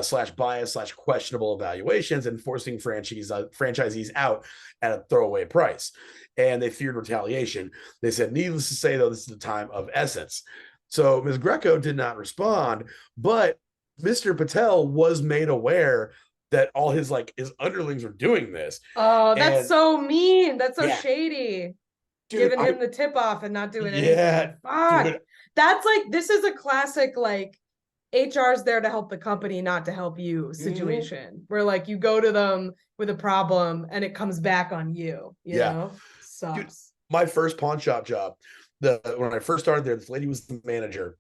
slash bias slash questionable evaluations and forcing franchisees out at a throwaway price. And they feared retaliation. They said, needless to say, though, this is the time of essence. So Ms. Greco did not respond, but Mr. Patel was made aware that all his underlings were doing this. Oh, that's And so mean. That's so yeah, shady. dude, Giving him the tip off and not doing yeah, anything. Fuck. dude, That's like, this is a classic, like, HR's there to help the company, not to help you situation, where like you go to them with a problem and it comes back on you, yeah, dude. Sucks. My first pawn shop job, when I first started there, this lady was the manager,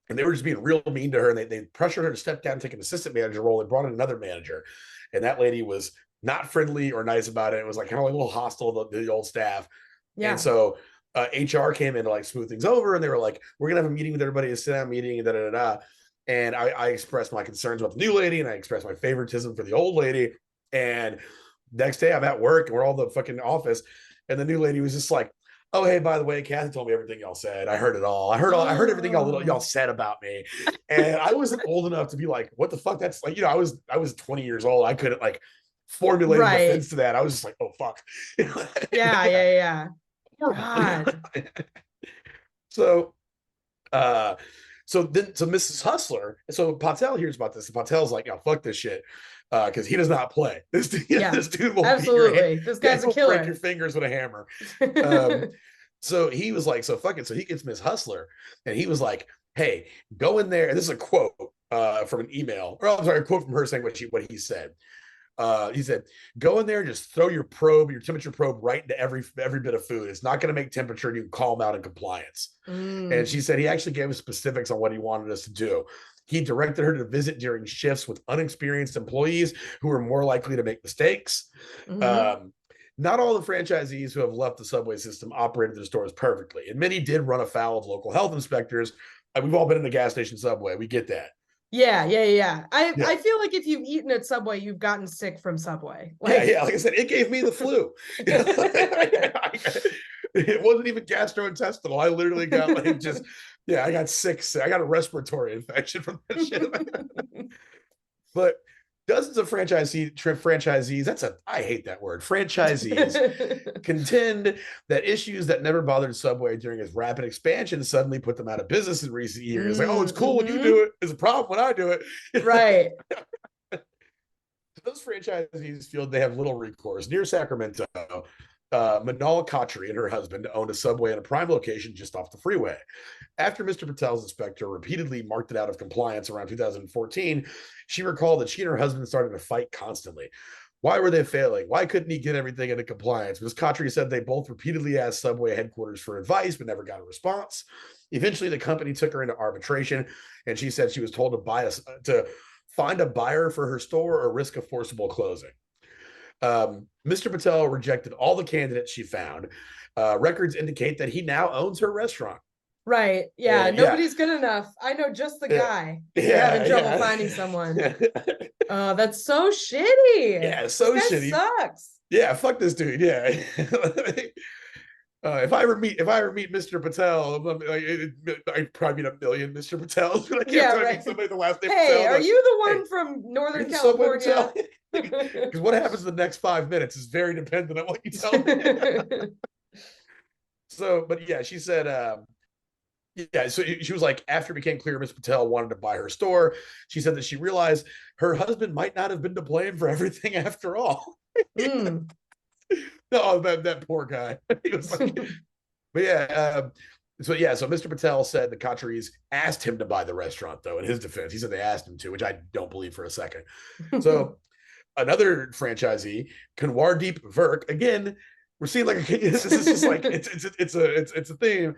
and they were just being real mean to her. And they pressured her to step down and take an assistant manager role. They brought in another manager, and that lady was not friendly or nice about it. It was like kind of like a little hostile to the old staff. Yeah. And so HR came in to like smooth things over, and they were like, "We're gonna have a meeting with everybody, a sit down meeting, and da da da." And I expressed my concerns about the new lady, and I expressed my favoritism for the old lady. And next day, I'm at work, and we're all in the fucking office, and the new lady was just like, "Oh, hey, by the way, Kathy told me everything y'all said. I heard it all. I heard everything y'all said about me." And I wasn't old enough to be like, "What the fuck?" That's like, I was 20 years old. I couldn't like formulate a defense to that. I was just like, "Oh fuck." Yeah. God. So Mrs. Hustler, so Patel hears about this, and Patel's like, "Oh, fuck this shit," because he does not play. This dude will absolutely. This guy's a killer. Break your fingers with a hammer. So he was like, "So fuck it." So he gets Miss Hustler, and he was like, "Hey, go in there." And this is a quote from an email, or I'm sorry, a quote from her saying what he said. He said, "Go in there and just throw your temperature probe right into every bit of food. It's not going to make temperature, and you can call them out in compliance." And she said he actually gave us specifics on what he wanted us to do. He directed her to visit during shifts with unexperienced employees who were more likely to make mistakes. Not all the franchisees who have left the Subway system operated their stores perfectly, and many did run afoul of local health inspectors. We've all been in a gas station Subway. We get that. Yeah. I feel like if you've eaten at Subway, you've gotten sick from Subway. Like I said, it gave me the flu. It wasn't even gastrointestinal. I literally got like I got sick. I got a respiratory infection from that shit. But dozens of franchisees, I hate that word, franchisees, contend that issues that never bothered Subway during its rapid expansion suddenly put them out of business in recent years. Like, oh, it's cool when you do it. It's a problem when I do it. Right. Those franchisees feel they have little recourse. Near Sacramento, Manal Khatri and her husband owned a Subway in a prime location just off the freeway. After Mr. Patel's inspector repeatedly marked it out of compliance around 2014, she recalled that she and her husband started to fight constantly. Why were they failing? Why couldn't he get everything into compliance? Ms. Khatri said they both repeatedly asked Subway headquarters for advice, but never got a response. Eventually, the company took her into arbitration, and she said she was told to find a buyer for her store or risk a forcible closing. Mr. Patel rejected all the candidates she found. Records indicate that he now owns her restaurant. Right. Yeah. Nobody's good enough. I know just the guy. You're having trouble finding someone. That's so shitty. Yeah, so shitty. Sucks. Yeah, fuck this dude. Yeah. If I ever meet Mr. Patel, I'd probably meet a million Mr. Patels. Meet somebody the last name. Hey, Patel, are you the one from Northern California? Because what happens in the next 5 minutes is very dependent on what you tell me. So, but yeah, she said, so she was like, after it became clear Ms. Patel wanted to buy her store, she said that she realized her husband might not have been to blame for everything after all. Oh, that poor guy. He was like, but so Mr. Patel said the Khatris asked him to buy the restaurant, though. In his defense, he said they asked him to, which I don't believe for a second. So another franchisee, Kanwardeep Virk, again, we're seeing like this is just like it's a theme.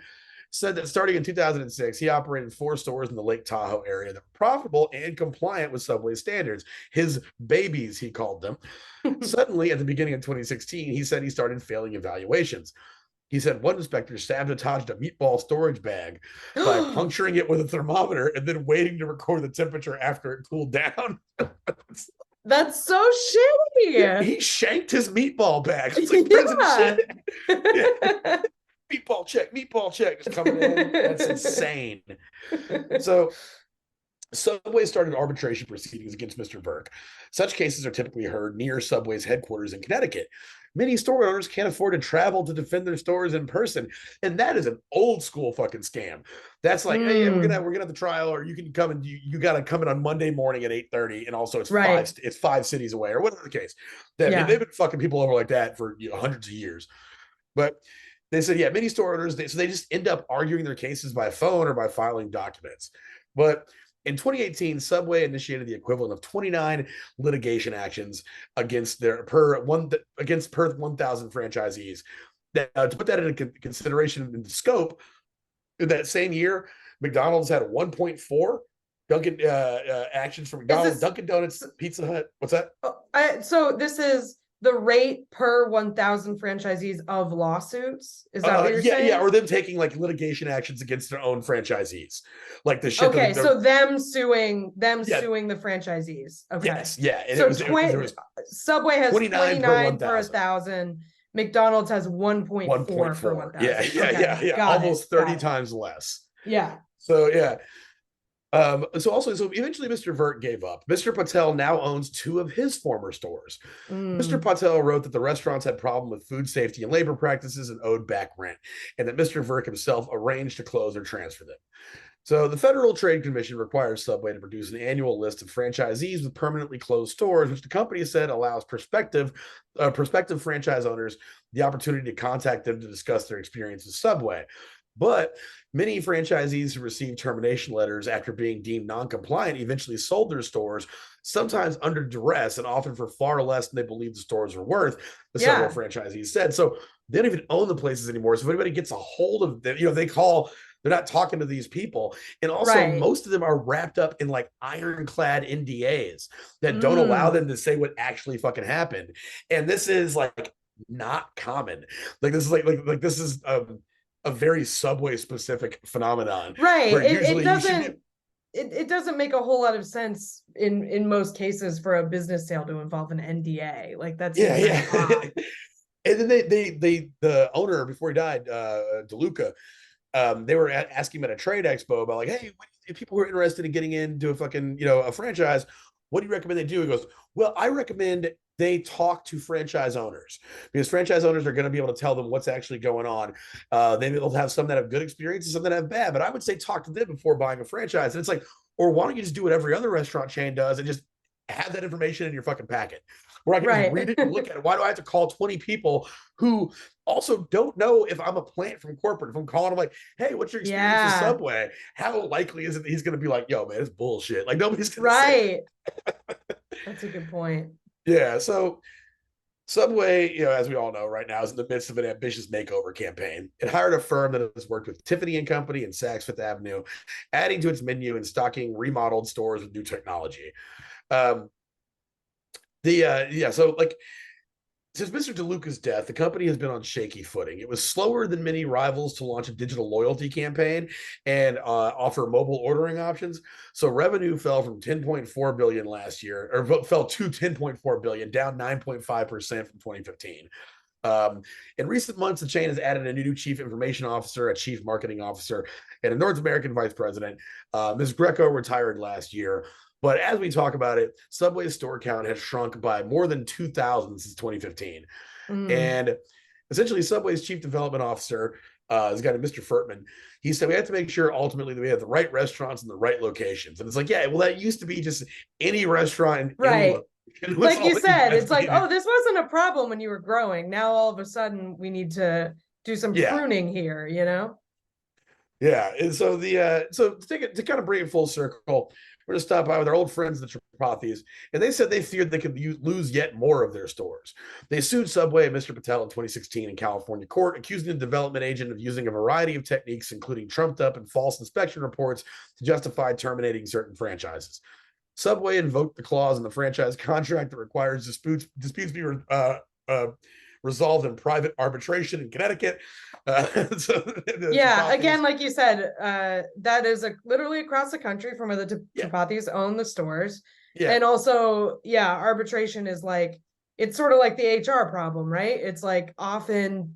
Said that starting in 2006, he operated 4 stores in the Lake Tahoe area that were profitable and compliant with Subway standards. His babies, he called them. Suddenly, at the beginning of 2016, he said he started failing evaluations. He said one inspector sabotaged a meatball storage bag by puncturing it with a thermometer and then waiting to record the temperature after it cooled down. That's so shitty. He shanked his meatball bag. It's like prison shit. Meatball check just coming in. That's insane. So Subway started arbitration proceedings against Mr. Virk. Such cases are typically heard near Subway's headquarters in Connecticut. Many store owners can't afford to travel to defend their stores in person, and that is an old school fucking scam. That's like, hey, we're gonna have the trial, or you can come and you got to come in on Monday morning at 8:30, and also it's 5 cities away, or whatever the case. They've been fucking people over like that for hundreds of years, but. They said, many store owners, they just end up arguing their cases by phone or by filing documents. But in 2018, Subway initiated the equivalent of 29 litigation actions against per 1,000 franchisees. To put that into consideration in the scope, that same year, McDonald's had 1.4. Dunkin' actions from McDonald's, Dunkin' Donuts, Pizza Hut. What's that? So this is the rate per 1,000 franchisees of lawsuits. Is that what you're saying? Yeah, or them taking like litigation actions against their own franchisees, like the shit. Okay, so them suing the franchisees. Okay, yes, yeah. And so it was Subway has 29 per 1,000. McDonald's has 1.4 per 1,000. Yeah. Almost 30 times less. Yeah. So yeah. So eventually Mr. Vert gave up. Mr. Patel now owns 2 of his former stores. Mr. Patel wrote that the restaurants had problem with food safety and labor practices and owed back rent, and that Mr. Vert himself arranged to close or transfer them. So the Federal Trade Commission requires Subway to produce an annual list of franchisees with permanently closed stores, which the company said allows prospective franchise owners the opportunity to contact them to discuss their experience with Subway. But many franchisees who received termination letters after being deemed non-compliant eventually sold their stores, sometimes under duress and often for far less than they believed the stores were worth, the several franchisees said. So they don't even own the places anymore. So if anybody gets a hold of them, they're not talking to these people. And also most of them are wrapped up in like ironclad NDAs that don't allow them to say what actually fucking happened. And this is like not common. Like this is like this is a very Subway specific phenomenon. Right. It doesn't make a whole lot of sense in most cases for a business sale to involve an NDA. Like that's odd. And then the owner, before he died, DeLuca, they were asking him at a trade expo about like, hey, if people who are interested in getting into a fucking, a franchise, what do you recommend they do? He goes, well, I recommend they talk to franchise owners, because franchise owners are going to be able to tell them what's actually going on. They'll have some that have good experiences, some that have bad, but I would say talk to them before buying a franchise. And it's like, or why don't you just do what every other restaurant chain does and just have that information in your fucking packet where I can just read it and look at it? Why do I have to call 20 people who also don't know if I'm a plant from corporate? If I'm calling them like, hey, what's your experience with Subway? How likely is it that he's going to be like, yo, man, it's bullshit. Like nobody's going to say That's a good point. Yeah. So Subway, as we all know right now, is in the midst of an ambitious makeover campaign. It hired a firm that has worked with Tiffany and Company and Saks Fifth Avenue, adding to its menu and stocking remodeled stores with new technology. So like since Mr. DeLuca's death, the company has been on shaky footing. It was slower than many rivals to launch a digital loyalty campaign and offer mobile ordering options. So revenue fell from 10.4 billion last year, or fell to 10.4 billion, down 9.5% from 2015. In recent months, the chain has added a new chief information officer, a chief marketing officer, and a North American vice president. Ms. Greco retired last year. But as we talk about it, Subway's store count has shrunk by more than 2,000 since 2015. And essentially, Subway's chief development officer is a guy named Mr. Furtman. He said, we have to make sure ultimately that we have the right restaurants in the right locations. And it's like, yeah, well, that used to be just any restaurant. Like you said, it's like, oh, this wasn't a problem when you were growing. Now, all of a sudden, we need to do some pruning here, Yeah. And so so to kind of bring it full circle, we're going to stop by with our old friends, the Tripathis, and they said they feared they could lose yet more of their stores. They sued Subway and Mr. Patel in 2016 in California court, accusing the development agent of using a variety of techniques, including trumped up and false inspection reports, to justify terminating certain franchises. Subway invoked the clause in the franchise contract that requires disputes be resolved in private arbitration in Connecticut. Again, like you said, that is literally across the country from where the Tripathis own the stores. And also, arbitration is like, it's sort of like the HR problem, right? It's like often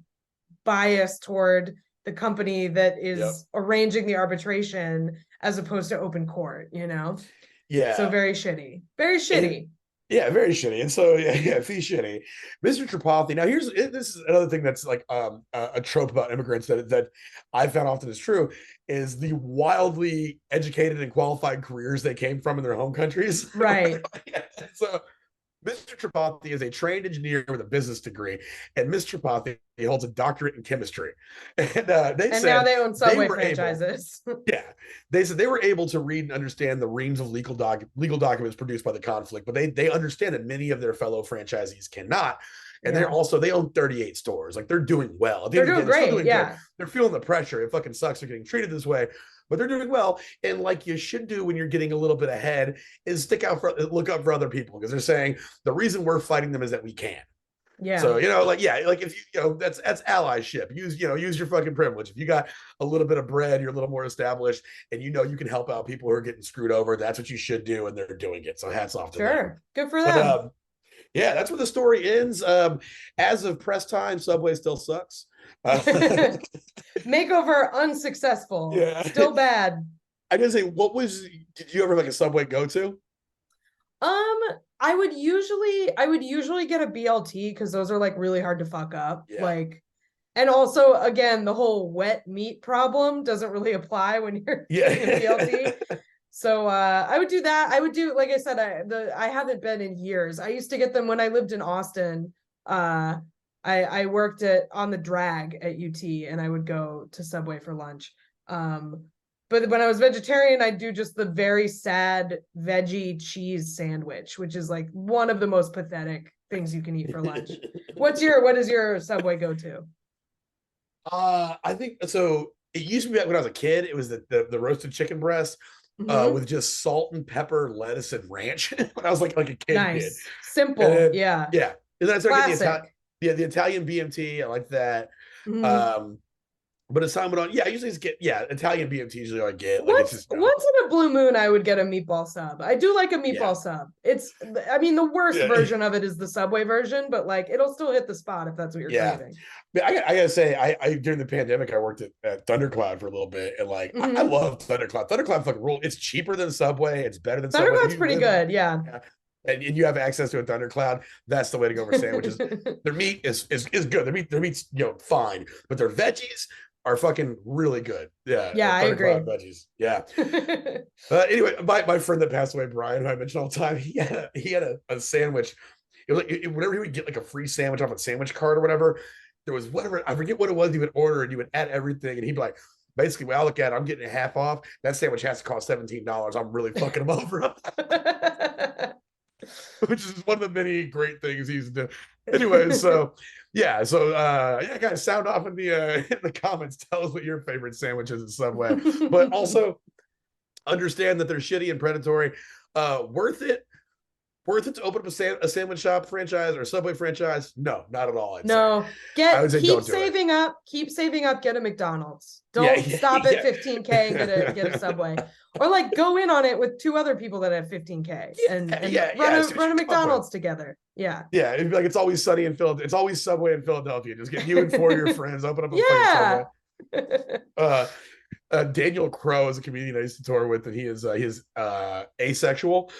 biased toward the company that is arranging the arbitration as opposed to open court, Yeah. So very shitty. Very shitty. Very shitty. And so, fee shitty. Mr. Tripathi. Now, this is another thing that's like a trope about immigrants that I found often is true, is the wildly educated and qualified careers they came from in their home countries. Right. So Mr. Tripathi is a trained engineer with a business degree, and Mr. Tripathi holds a doctorate in chemistry. And now they own Subway franchises. They said they were able to read and understand the reams of legal documents produced by the conflict, but they understand that many of their fellow franchisees cannot. And they own 38 stores. Like they're doing well. They're doing great. They're feeling the pressure. It fucking sucks they're getting treated this way. but they're doing well. And like you should do when you're getting a little bit ahead is look up for other people, because they're saying the reason we're fighting them is that we can. Yeah. So, like if that's allyship. Use your fucking privilege. If you got a little bit of bread, you're a little more established, and you can help out people who are getting screwed over. That's what you should do, and they're doing it. So hats off to them. Sure. Good for them. Yeah, that's where the story ends. As of press time, Subway still sucks. Makeover unsuccessful. Yeah. Still bad. I gotta say, did you ever like a Subway go to? I would usually get a BLT because those are like really hard to fuck up. Yeah. Like, and also again, the whole wet meat problem doesn't really apply when you're getting a BLT. So I would do that. I would do, like I said, I haven't been in years. I used to get them when I lived in Austin. I worked on the drag at UT, and I would go to Subway for lunch. But when I was vegetarian, I'd do just the very sad veggie cheese sandwich, which is like one of the most pathetic things you can eat for lunch. What is your Subway go-to? I think so. It used to be back when I was a kid. It was the roasted chicken breast with just salt and pepper, lettuce, and ranch. When I was like a kid. Nice, simple, yeah. And then I started getting the Italian BMT. I like that. But as time went on, I usually just get Italian BMT. Usually I get like once in a blue moon, I would get a meatball sub. I do like a meatball sub. The worst version of it is the Subway version, but like it'll still hit the spot if that's what you're craving. I gotta say, I during the pandemic I worked at Thundercloud for a little bit, and like I love Thundercloud. Thundercloud fucking rule. It's cheaper than Subway. It's better than Subway. Thundercloud's pretty good, yeah. And you have access to a Thundercloud. That's the way to go for sandwiches. Their meat is good. Their meat's fine, but their veggies are fucking really good. Yeah, I agree. Veggies. Yeah. Anyway, my friend that passed away, Brian, who I mentioned all the time, he had a sandwich. It was like whenever he would get like a free sandwich off a sandwich cart or whatever, there was whatever, I forget what it was he would order, and you would add everything, and he'd be like, basically, when I look at it, I'm getting a half off. That sandwich has to cost $17. I'm really fucking him over. Which is one of the many great things he's done. Anyway, guys, sound off in the comments. Tell us what your favorite sandwich is at Subway, but also understand that they're shitty and predatory. Worth it to open up a sandwich shop franchise or a Subway franchise? No, not at all. Keep saving up, get a McDonald's. Don't stop at 15K and get a Subway. Or like go in on it with two other people that have 15K and run a McDonald's together. Yeah. Yeah. It'd be like It's Always Sunny in Philadelphia. It's always Subway in Philadelphia. Just get you and four of your friends, open up a fucking Subway. Daniel Crow is a comedian I used to tour with, and he is asexual,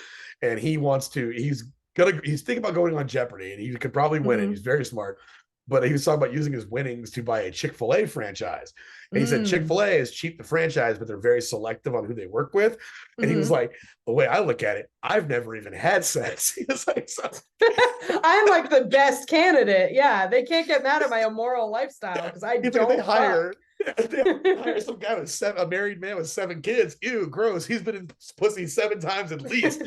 and he's thinking about going on Jeopardy, and he could probably win it. He's very smart. But he was talking about using his winnings to buy a Chick-fil-A franchise. And he said Chick-fil-A is cheap to franchise, but they're very selective on who they work with. And he was like, the way I look at it, I've never even had sex. He was like, I'm like the best candidate. Yeah, they can't get mad at my immoral lifestyle because I don't. They hire some guy with a married man with 7 kids. Ew, gross. He's been in pussy 7 times at least.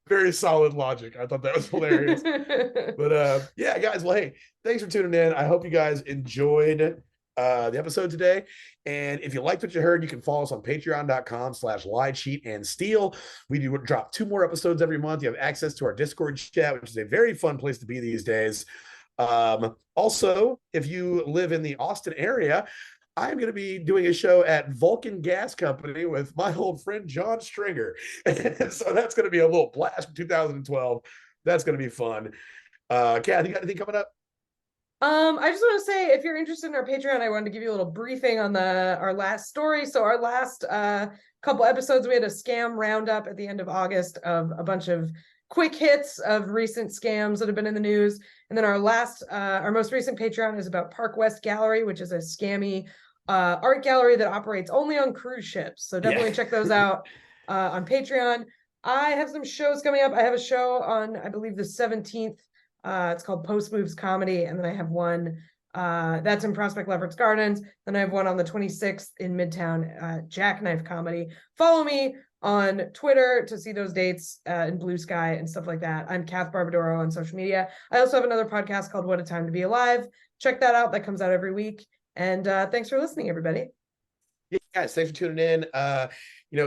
Very solid logic. I thought that was hilarious. But guys, well, hey, thanks for tuning in. I hope you guys enjoyed the episode today. And if you liked what you heard, you can follow us on patreon.com/lie, cheat, and steal. We do drop 2 more episodes every month. You have access to our Discord chat, which is a very fun place to be these days. Also, if you live in the Austin area, I'm going to be doing a show at Vulcan Gas Company with my old friend John Stringer. So that's going to be a little blast from 2012. That's going to be fun. Kath, you got anything coming up? I just want to say, if you're interested in our Patreon, I wanted to give you a little briefing on our last story. So our last couple episodes, we had a scam roundup at the end of August of a bunch of quick hits of recent scams that have been in the news. And then our most recent Patreon is about Park West Gallery, which is a scammy art gallery that operates only on cruise ships. So definitely check those out on Patreon. I have some shows coming up. I have a show on, I believe, the 17th. It's called Post Moves Comedy. And then I have one that's in Prospect Leverett Gardens. Then I have one on the 26th in Midtown, Jackknife Comedy. Follow me on Twitter to see those dates in Blue Sky and stuff like that. I'm Kath Barbadoro on social media. I also have another podcast called What a Time to Be Alive. Check that out. That comes out every week. And thanks for listening, everybody. Yeah, guys, thanks for tuning in.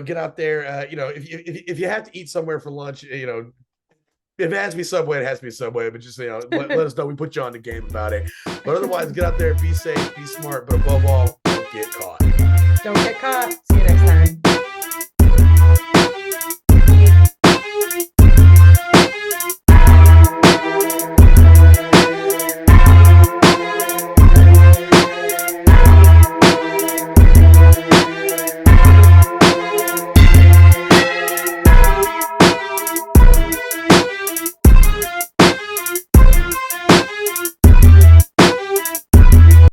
Get out there. If you have to eat somewhere for lunch, if it has to be Subway, it has to be Subway. But just let us know. We put you on the game about it. But otherwise, get out there, be safe, be smart, but above all, don't get caught. Don't get caught. See you next time.